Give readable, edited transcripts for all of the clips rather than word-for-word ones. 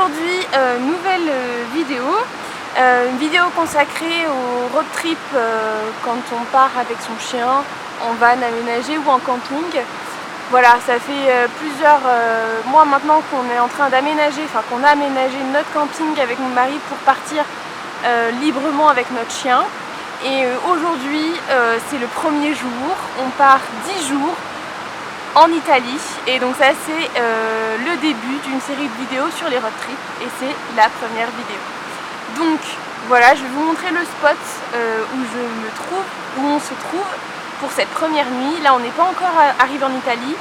aujourd'hui, nouvelle vidéo. Une vidéo consacrée au road trip quand on part avec son chien en van aménagé ou en camping. Voilà, ça fait plusieurs mois maintenant qu'on est en train d'aménager, enfin qu'on a aménagé notre camping avec mon mari pour partir librement avec notre chien. Et aujourd'hui, c'est le premier jour, on part 10 jours en Italie. Et donc ça c'est le début d'une série de vidéos sur les road trips et c'est la première vidéo. Donc voilà, je vais vous montrer le spot où on se trouve pour cette première nuit. Là on n'est pas encore arrivé en Italie,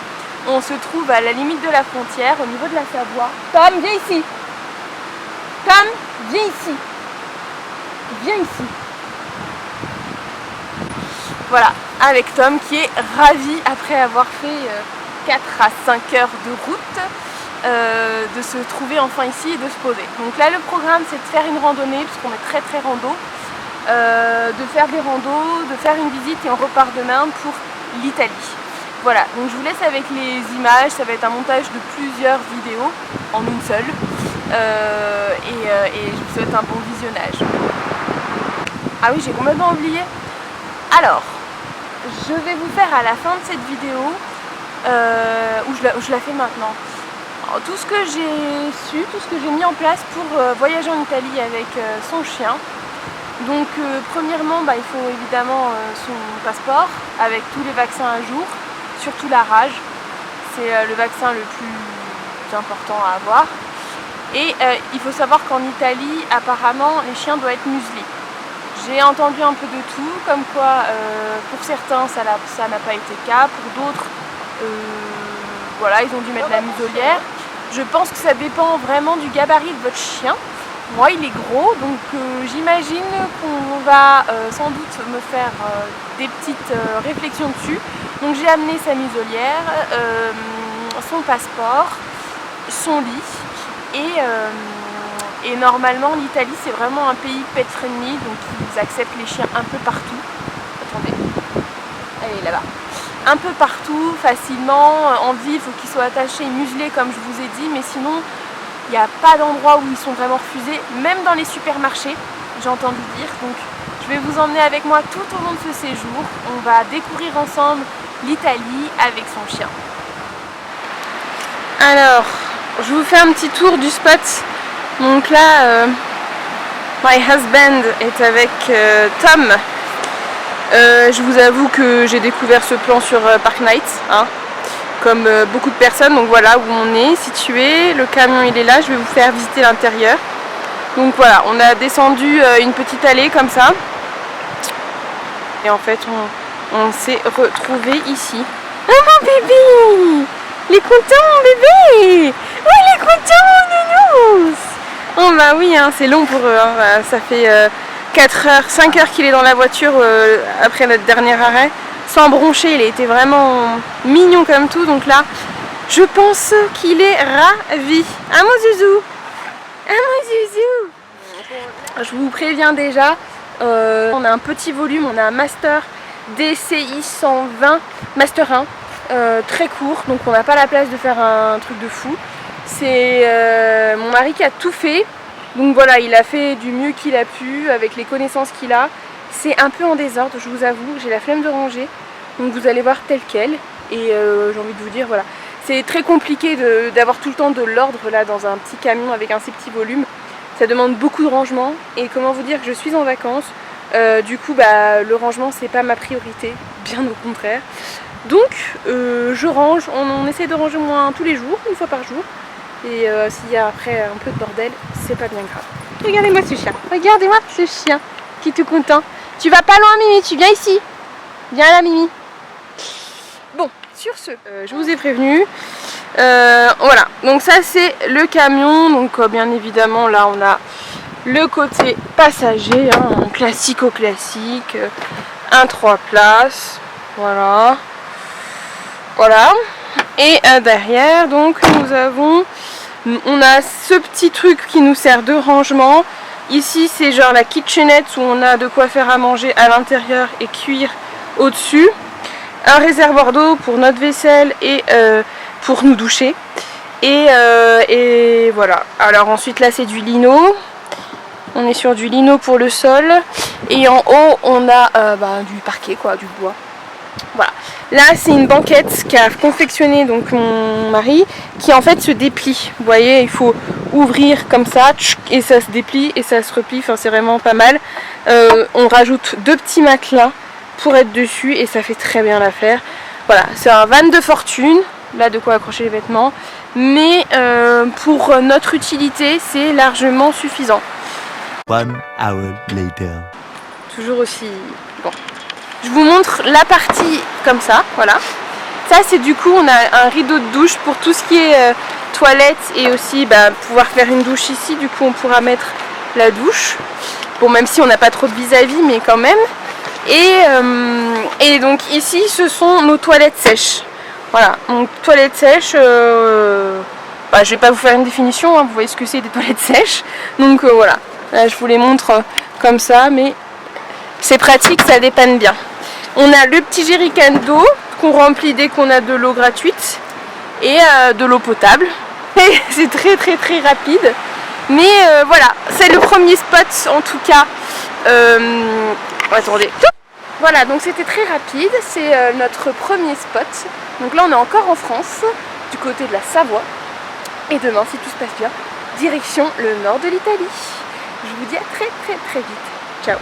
on se trouve à la limite de la frontière, au niveau de la Savoie. Tom, viens ici. Tom, viens ici. Viens ici. Voilà, avec Tom qui est ravi après avoir fait 4 à 5 heures de route de se trouver enfin ici et de se poser. Donc là le programme c'est de faire une randonnée puisqu'on est très rando, de faire des randos, de faire une visite et on repart demain pour l'Italie. Voilà, donc je vous laisse avec les images, ça va être un montage de plusieurs vidéos en une seule et je vous souhaite un bon visionnage. Ah oui, j'ai complètement oublié. Alors, je vais vous faire à la fin de cette vidéo, où je la fais maintenant, tout ce que j'ai su, tout ce que j'ai mis en place pour voyager en Italie avec son chien. Donc premièrement, il faut évidemment son passeport avec tous les vaccins à jour, surtout la rage, c'est le vaccin le plus important à avoir. Et il faut savoir qu'en Italie, apparemment, les chiens doivent être muselés. J'ai entendu un peu de tout, comme quoi pour certains ça n'a pas été le cas, pour d'autres voilà, ils ont dû mettre la muselière. Je pense que ça dépend vraiment du gabarit de votre chien. Moi il est gros, donc j'imagine qu'on va sans doute me faire des petites réflexions dessus. Donc j'ai amené sa muselière, son passeport, son lit et normalement l'Italie c'est vraiment un pays pet friendly, donc ils acceptent les chiens un peu partout. Attendez, elle est là-bas. Un peu partout, facilement, en vie il faut qu'ils soient attachés et muselés comme je vous ai dit, mais sinon il n'y a pas d'endroit où ils sont vraiment refusés, même dans les supermarchés, j'ai entendu dire. Donc je vais vous emmener avec moi tout au long de ce séjour, on va découvrir ensemble l'Italie avec son chien. Alors, je vous fais un petit tour du spot. Donc là, my husband est avec Tom. Je vous avoue que j'ai découvert ce plan sur Park Nights, hein, comme beaucoup de personnes. Donc voilà où on est situé. Le camion il est là, je vais vous faire visiter l'intérieur. Donc voilà, on a descendu une petite allée comme ça. Et en fait, on s'est retrouvé ici. Oh mon bébé! Il est content mon bébé! Oh il est content mon nounours! Oh bah oui, hein, c'est long pour eux, hein. Ça fait 4 heures, 5 heures qu'il est dans la voiture après notre dernier arrêt. Sans broncher, il a été vraiment mignon comme tout. Donc là, je pense qu'il est ravi. Ah mon zouzou! Ah mon zouzou! Je vous préviens déjà, on a un petit volume, on a un Master DCI 120, Master 1, très court. Donc on n'a pas la place de faire un truc de fou. C'est mon mari qui a tout fait, donc voilà, il a fait du mieux qu'il a pu avec les connaissances qu'il a. C'est un peu en désordre, je vous avoue, j'ai la flemme de ranger, donc vous allez voir tel quel. Et j'ai envie de vous dire, voilà, c'est très compliqué d'avoir tout le temps de l'ordre là dans un petit camion avec un si petit volume. Ça demande beaucoup de rangement et comment vous dire que je suis en vacances, du coup le rangement c'est pas ma priorité, bien au contraire. Donc je range, on essaie de ranger au moins tous les jours, une fois par jour. Et s'il y a après un peu de bordel, c'est pas bien grave. Regardez-moi ce chien, regardez-moi ce chien qui est tout content. Tu vas pas loin Mimi, tu viens ici. Viens là Mimi. Bon, sur ce, je vous ai prévenu. Voilà, donc ça c'est le camion. Donc bien évidemment là on a le côté passager, hein, classique au classique. Un 3 places, voilà. Voilà. Et derrière donc on a ce petit truc qui nous sert de rangement. Ici c'est genre la kitchenette où on a de quoi faire à manger à l'intérieur et cuire au dessus. Un réservoir d'eau pour notre vaisselle et pour nous doucher. Et voilà. Alors ensuite là c'est du lino. On est sur du lino pour le sol. Et en haut on a du parquet quoi, du bois. Voilà. Là c'est une banquette qu'a confectionnée donc mon mari, qui en fait se déplie. Vous voyez, il faut ouvrir comme ça et ça se déplie et ça se replie. Enfin c'est vraiment pas mal. On rajoute 2 petits matelas pour être dessus et ça fait très bien l'affaire. Voilà, c'est un van de fortune. Là de quoi accrocher les vêtements. Mais pour notre utilité c'est largement suffisant. 1 hour later. Toujours aussi bon. Je vous montre la partie comme ça, voilà. Ça c'est du coup on a un rideau de douche pour tout ce qui est toilette et aussi pouvoir faire une douche ici. Du coup on pourra mettre la douche. Bon, même si on n'a pas trop de vis-à-vis mais quand même. Et donc ici ce sont nos toilettes sèches. Voilà, donc toilettes sèches, je vais pas vous faire une définition, hein, vous voyez ce que c'est des toilettes sèches. Donc voilà, là je vous les montre comme ça, mais c'est pratique, ça dépanne bien. On a le petit jerrycan d'eau qu'on remplit dès qu'on a de l'eau gratuite et de l'eau potable. C'est très très très rapide. Mais voilà, c'est le premier spot en tout cas. Attendez. Voilà, donc c'était très rapide, c'est notre premier spot. Donc là on est encore en France, du côté de la Savoie. Et demain, si tout se passe bien, direction le nord de l'Italie. Je vous dis à très très très vite. Ciao.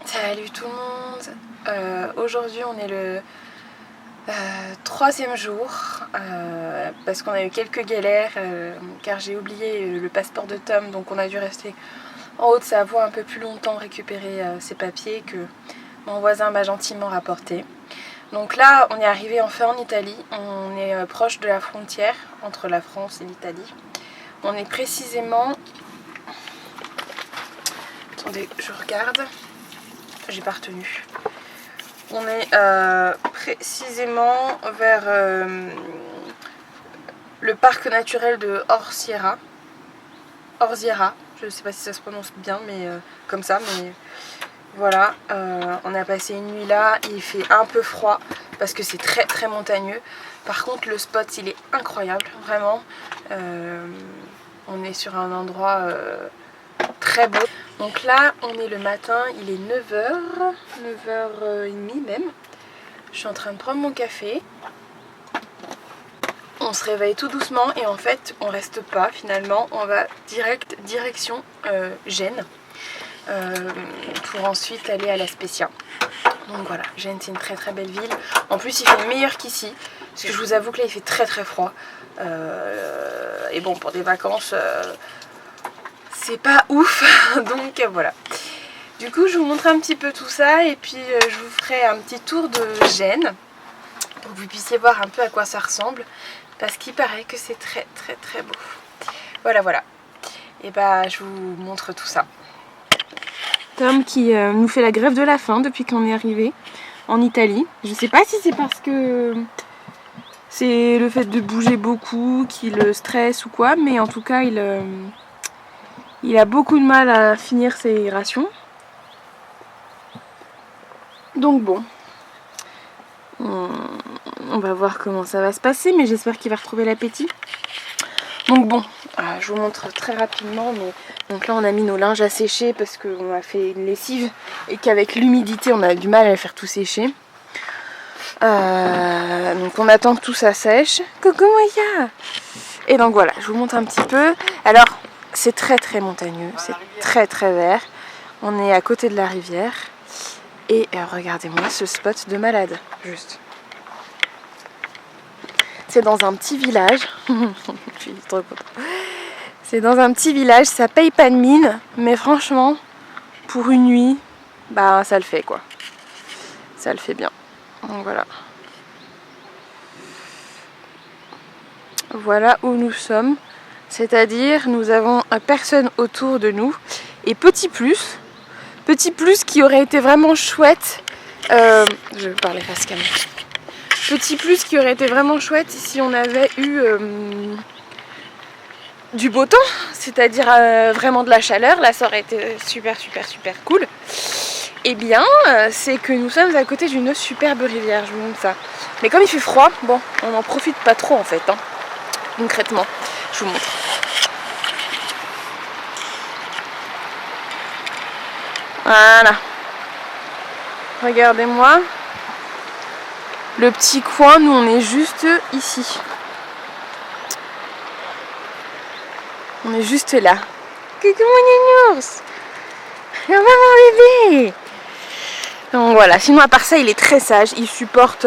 Salut tout le monde. Aujourd'hui on est le 3e jour parce qu'on a eu quelques galères car j'ai oublié le passeport de Tom, donc on a dû rester en Haute-Savoie un peu plus longtemps récupérer ses papiers que mon voisin m'a gentiment rapporté. Donc là on est arrivé enfin en Italie, on est proche de la frontière entre la France et l'Italie. On est précisément... Attendez, je regarde. J'ai pas retenu. On est précisément vers le parc naturel de Orziera. Je sais pas si ça se prononce bien, mais comme ça. Mais voilà, on a passé une nuit là. Il fait un peu froid parce que c'est très très montagneux. Par contre, le spot il est incroyable, vraiment. On est sur un endroit très beau. Donc là on est le matin, il est 9h, 9h30 même. Je suis en train de prendre mon café. On se réveille tout doucement et en fait on reste pas finalement. On va direction Gênes pour ensuite aller à La Spezia. Donc voilà, Gênes c'est une très très belle ville. En plus il fait meilleur qu'ici, parce que je vous avoue que là il fait très très froid. Et bon, pour des vacances... c'est pas ouf, donc voilà. Du coup je vous montre un petit peu tout ça et puis je vous ferai un petit tour de Gênes pour que vous puissiez voir un peu à quoi ça ressemble, parce qu'il paraît que c'est très très très beau. Voilà voilà, et je vous montre tout ça. Tom qui nous fait la grève de la faim depuis qu'on est arrivé en Italie. Je sais pas si c'est parce que c'est le fait de bouger beaucoup qui le stresse ou quoi, mais en tout cas il a beaucoup de mal à finir ses rations. Donc bon, on va voir comment ça va se passer, mais j'espère qu'il va retrouver l'appétit. Donc bon, je vous montre très rapidement. Mais donc là on a mis nos linges à sécher parce qu'on a fait une lessive et qu'avec l'humidité on a du mal à faire tout sécher. Donc on attend que tout ça sèche. Coucou Moya. Et donc voilà, je vous montre un petit peu. Alors c'est très très montagneux, c'est très très vert. On est à côté de la rivière. Et regardez-moi ce spot de malade, juste. C'est dans un petit village. Je suis trop contente. C'est dans un petit village, ça paye pas de mine, mais franchement, pour une nuit, ça le fait quoi. Ça le fait bien. Donc voilà. voilà où nous sommes. C'est-à-dire, nous avons personne autour de nous. Et petit plus qui aurait été vraiment chouette. Je vais parler face caméra. Petit plus qui aurait été vraiment chouette si on avait eu du beau temps, c'est-à-dire vraiment de la chaleur. Là, ça aurait été super cool. Eh bien, c'est que nous sommes à côté d'une superbe rivière, je vous montre ça. Mais comme il fait froid, bon, on n'en profite pas trop en fait, hein, concrètement. Je vous montre. Voilà. Regardez-moi. Le petit coin, nous on est juste ici. On est juste là. Coucou mon nounours. Comment mon bébé? Donc voilà, sinon à part ça il est très sage, il supporte,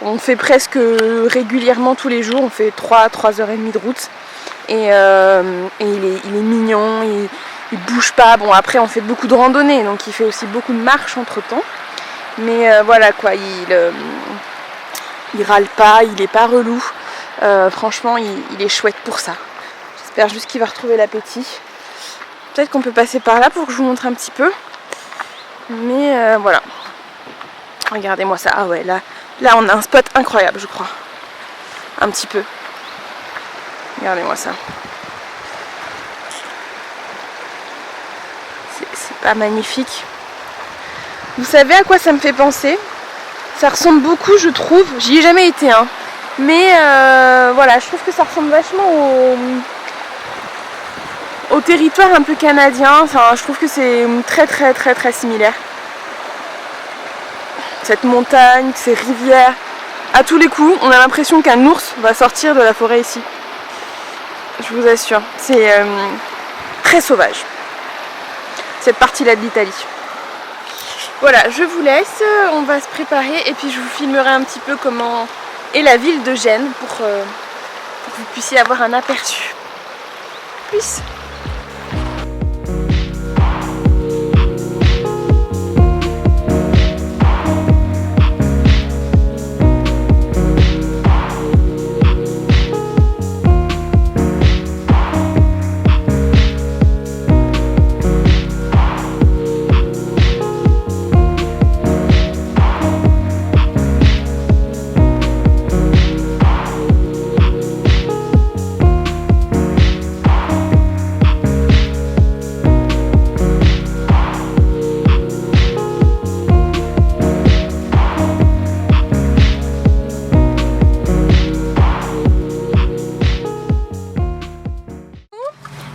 on fait presque régulièrement tous les jours, on fait 3h30 de route. Et il est mignon, il bouge pas. Bon après on fait beaucoup de randonnées, donc il fait aussi beaucoup de marches entre temps. Mais voilà quoi, il râle pas, il est pas relou. Franchement il est chouette pour ça. J'espère juste qu'il va retrouver l'appétit. Peut-être qu'on peut passer par là pour que je vous montre un petit peu. Mais voilà. Regardez-moi ça. Ah ouais, là on a un spot incroyable je crois. Un petit peu. Regardez-moi ça. C'est pas magnifique. Vous savez à quoi ça me fait penser? Ça ressemble beaucoup, je trouve. J'y ai jamais été, hein. Mais voilà, je trouve que ça ressemble vachement au territoire un peu canadien. Enfin, je trouve que c'est très similaire. Cette montagne, ces rivières. À tous les coups, on a l'impression qu'un ours va sortir de la forêt ici. Je vous assure, c'est très sauvage, cette partie-là de l'Italie. Voilà, je vous laisse, on va se préparer et puis je vous filmerai un petit peu comment est la ville de Gênes pour que vous puissiez avoir un aperçu. Peace.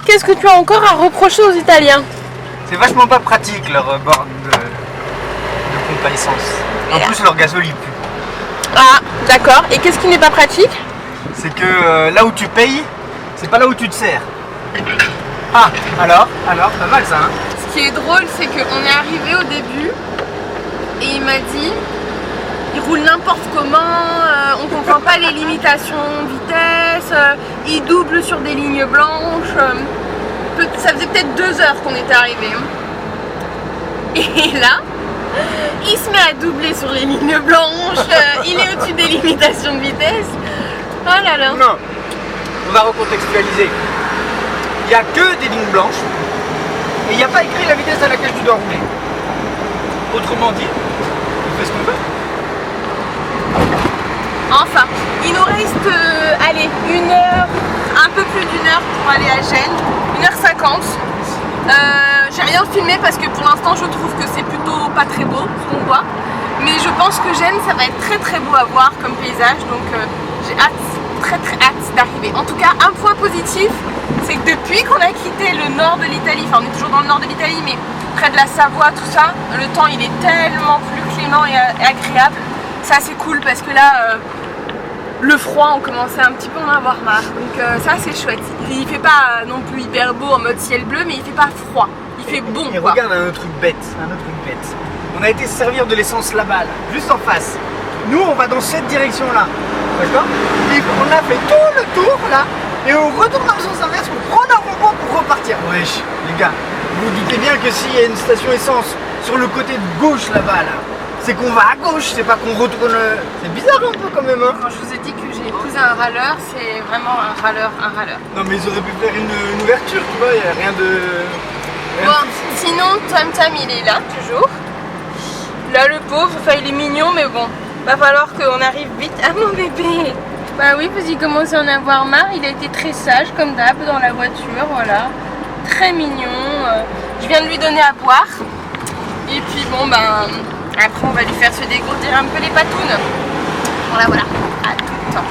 Qu'est-ce que tu as encore à reprocher aux Italiens? C'est vachement pas pratique leur borne de pompe à essence. En plus leur gazole il pue. Ah d'accord, et qu'est-ce qui n'est pas pratique? C'est que là où tu payes, c'est pas là où tu te sers. Ah alors, pas mal ça hein. Ce qui est drôle c'est qu'on est arrivé au début et il m'a dit il roule n'importe comment, on comprend pas les limitations de vitesse, il double sur des lignes blanches. Ça faisait peut-être 2 heures qu'on était arrivé. Et là, il se met à doubler sur les lignes blanches, il est au-dessus des limitations de vitesse. Oh là là. Non, on va recontextualiser. Il n'y a que des lignes blanches et il n'y a pas écrit la vitesse à laquelle tu dois rouler. Autrement dit, on fait ce qu'on veut. Enfin, il nous reste, allez, 1 heure, un peu plus d'1 heure pour aller à Gênes, 1h50. J'ai rien filmé parce que pour l'instant je trouve que c'est plutôt pas très beau ce qu'on voit. Mais je pense que Gênes ça va être très beau à voir comme paysage, donc j'ai hâte, très hâte d'arriver. En tout cas, un point positif, c'est que depuis qu'on a quitté le nord de l'Italie, enfin on est toujours dans le nord de l'Italie, mais près de la Savoie, tout ça, le temps il est tellement plus clément et agréable. Ça c'est cool parce que là, le froid on commençait un petit peu à en avoir marre. Donc ça c'est chouette. Il fait pas non plus hyper beau en mode ciel bleu, mais il fait pas froid. Il fait bon et quoi. Regarde un autre truc bête, On a été se servir de l'essence là-bas, là, juste en face. Nous on va dans cette direction là. D'accord? Et on a fait tout le tour là. Et on retourne dans le sens inverse pour prendre un rond-point pour repartir. Wesh, les gars, vous vous doutez bien que s'il y a une station essence sur le côté de gauche là-bas, là, C'est qu'on va à gauche, c'est pas qu'on retourne. C'est bizarre un peu quand même, hein. Quand je vous ai dit que j'ai épousé un râleur, c'est vraiment un râleur, Non mais ils auraient pu faire une ouverture, tu vois, il n'y a rien de... Bon, sinon Tom Tom il est là toujours. Là le pauvre, enfin il est mignon mais bon, va falloir qu'on arrive vite à mon bébé. Bah oui, parce qu'il commence à en avoir marre, il a été très sage comme d'hab dans la voiture, voilà. Très mignon, je viens de lui donner à boire. Et puis bon ben, après on va lui faire se dégourdir un peu les patounes. Voilà voilà, à tout le temps.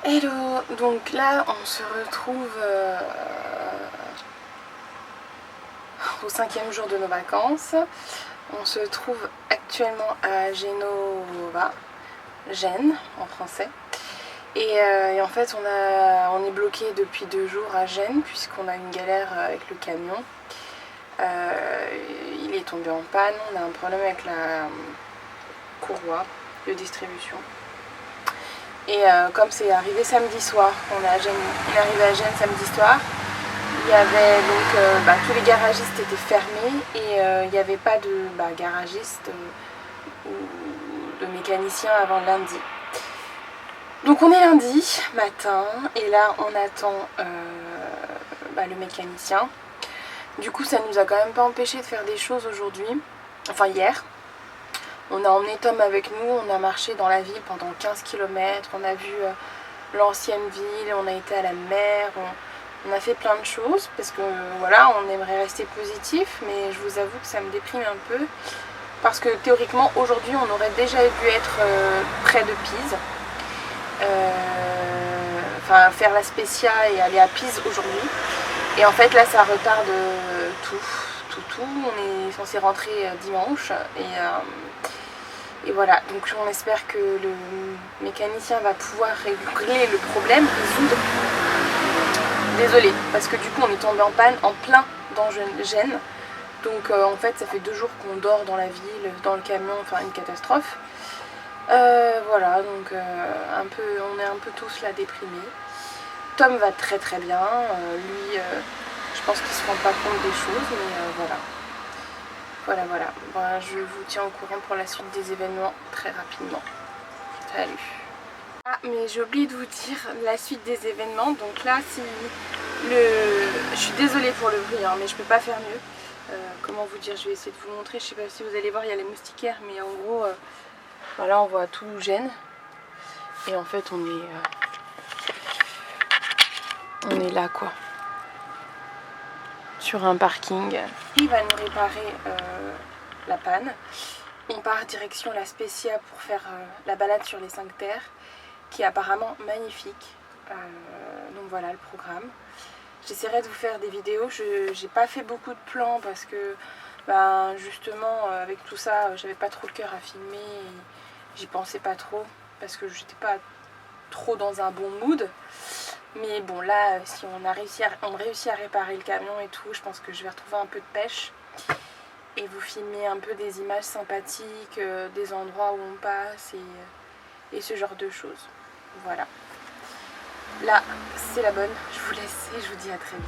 Hello, donc là on se retrouve au 5e jour de nos vacances. On se trouve actuellement à Genova, Gênes en français. Et en fait on est bloqué depuis 2 jours à Gênes puisqu'on a une galère avec le camion. Il est tombé en panne, on a un problème avec la courroie de distribution. Et comme c'est arrivé samedi soir, on est arrivé à Gênes samedi soir, il y avait donc tous les garagistes étaient fermés et il n'y avait pas de garagiste ou de mécanicien avant lundi. Donc on est lundi matin et là on attend le mécanicien. Du coup ça nous a quand même pas empêché de faire des choses aujourd'hui, enfin hier. On a emmené Tom avec nous, on a marché dans la ville pendant 15 km, on a vu l'ancienne ville, on a été à la mer, on a fait plein de choses parce que voilà, on aimerait rester positif, mais je vous avoue que ça me déprime un peu parce que théoriquement aujourd'hui on aurait déjà dû être près de Pise, faire la Spezia et aller à Pise aujourd'hui, et en fait là ça retarde tout. On est censé rentrer dimanche et voilà, donc on espère que le mécanicien va pouvoir régler le problème, résoudre. Désolée, parce que du coup on est tombé en panne en plein dans Gênes. Donc en fait ça fait 2 jours qu'on dort dans la ville, dans le camion, enfin une catastrophe. Voilà, donc on est un peu tous là déprimés. Tom va très très bien, lui je pense qu'il se rend pas compte des choses, mais voilà. Bon, je vous tiens au courant pour la suite des événements très rapidement. Salut. Ah, mais j'ai oublié de vous dire la suite des événements. Donc là, je suis désolée pour le bruit, hein, mais je peux pas faire mieux. Comment vous dire, je vais essayer de vous montrer. Je sais pas si vous allez voir, il y a les moustiquaires, mais en gros, voilà, on voit tout Gênes. Et en fait, on est là, quoi. Sur un parking. Il va nous réparer la panne. On part direction la Spezia pour faire la balade sur les 5 terres, qui est apparemment magnifique. Donc voilà le programme. J'essaierai de vous faire des vidéos. J'ai pas fait beaucoup de plans parce que justement avec tout ça j'avais pas trop le cœur à filmer et j'y pensais pas trop parce que j'étais pas trop dans un bon mood. Mais bon là si on réussit à réparer le camion et tout, je pense que je vais retrouver un peu de pêche et vous filmer un peu des images sympathiques, des endroits où on passe et ce genre de choses. Voilà. Là c'est la bonne, je vous laisse et je vous dis à très vite.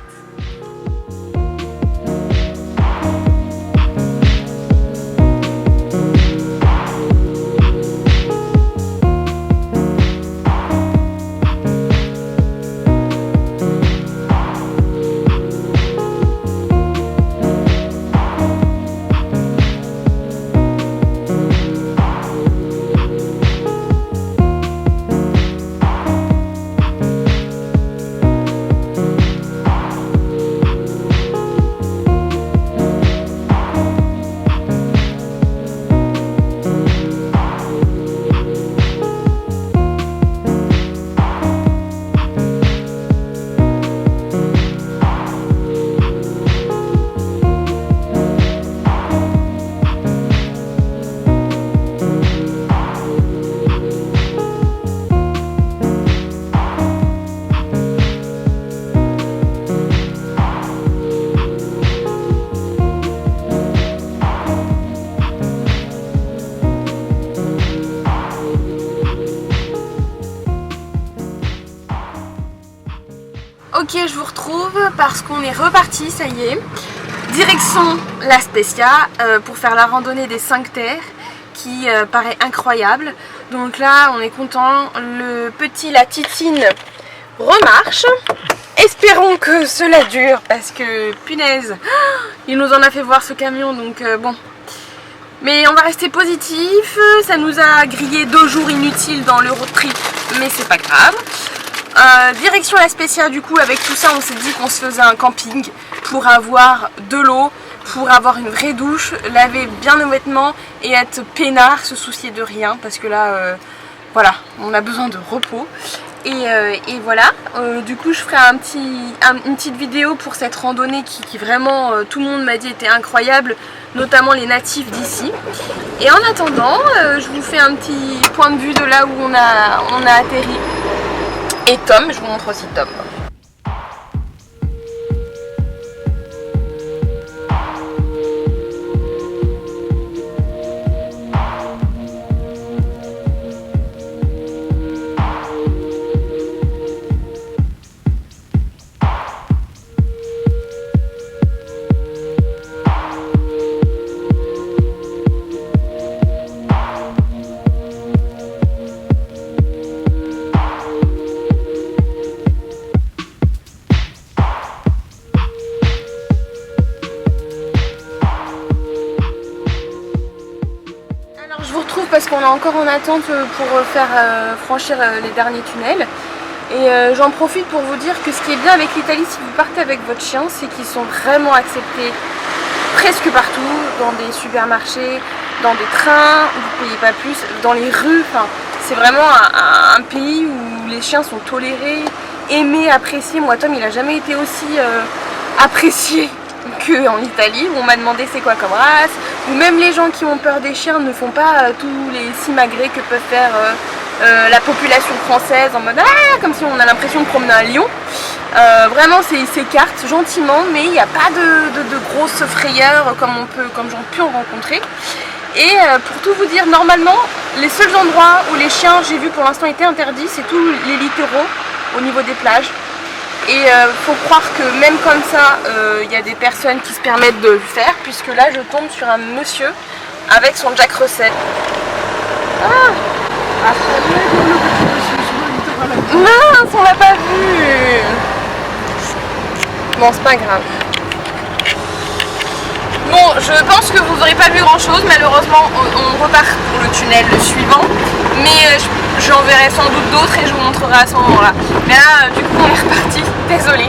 Ok, je vous retrouve parce qu'on est reparti, ça y est. Direction La Spezia pour faire la randonnée des 5 terres qui paraît incroyable. Donc là, on est content. Le petit La Titine remarche. Espérons que cela dure parce que punaise, il nous en a fait voir ce camion, donc bon. Mais on va rester positif. Ça nous a grillé 2 jours inutiles dans le road trip, mais c'est pas grave. Direction La Spezia, du coup, avec tout ça, on s'est dit qu'on se faisait un camping pour avoir de l'eau, pour avoir une vraie douche, laver bien nos vêtements et être peinard, se soucier de rien, parce que là, voilà, on a besoin de repos. Et voilà, du coup je ferai une petite vidéo pour cette randonnée qui vraiment, tout le monde m'a dit était incroyable, notamment les natifs d'ici. Et en attendant, je vous fais un petit point de vue de là où on a atterri. Et Tom, je vous montre aussi Tom. Parce qu'on est encore en attente pour faire franchir les derniers tunnels. Et j'en profite pour vous dire que ce qui est bien avec l'Italie, si vous partez avec votre chien, c'est qu'ils sont vraiment acceptés presque partout, dans des supermarchés, dans des trains, vous ne payez pas plus, dans les rues. Enfin, c'est vraiment un pays où les chiens sont tolérés, aimés, appréciés. Moi, Tom, il n'a jamais été aussi apprécié qu'en Italie, où on m'a demandé c'est quoi comme race, ou même les gens qui ont peur des chiens ne font pas tous les simagrées que peuvent faire la population française en mode comme si on a l'impression de promener un lion. Vraiment c'est s'écarte gentiment, mais il n'y a pas de grosses frayeurs comme j'en pu en rencontrer. Et pour tout vous dire, normalement les seuls endroits où les chiens, j'ai vu pour l'instant, étaient interdits, c'est tous les littoraux au niveau des plages. Et faut croire que même comme ça, y a des personnes qui se permettent de le faire, puisque là je tombe sur un monsieur avec son Jack Russell. Mince, on l'a pas vu. Bon, c'est pas grave. Bon, je pense que vous n'aurez pas vu grand chose, malheureusement on repart pour le tunnel le suivant, mais j'en verrai sans doute d'autres et je vous montrerai à ce moment là. Mais là du coup on est reparti, désolée.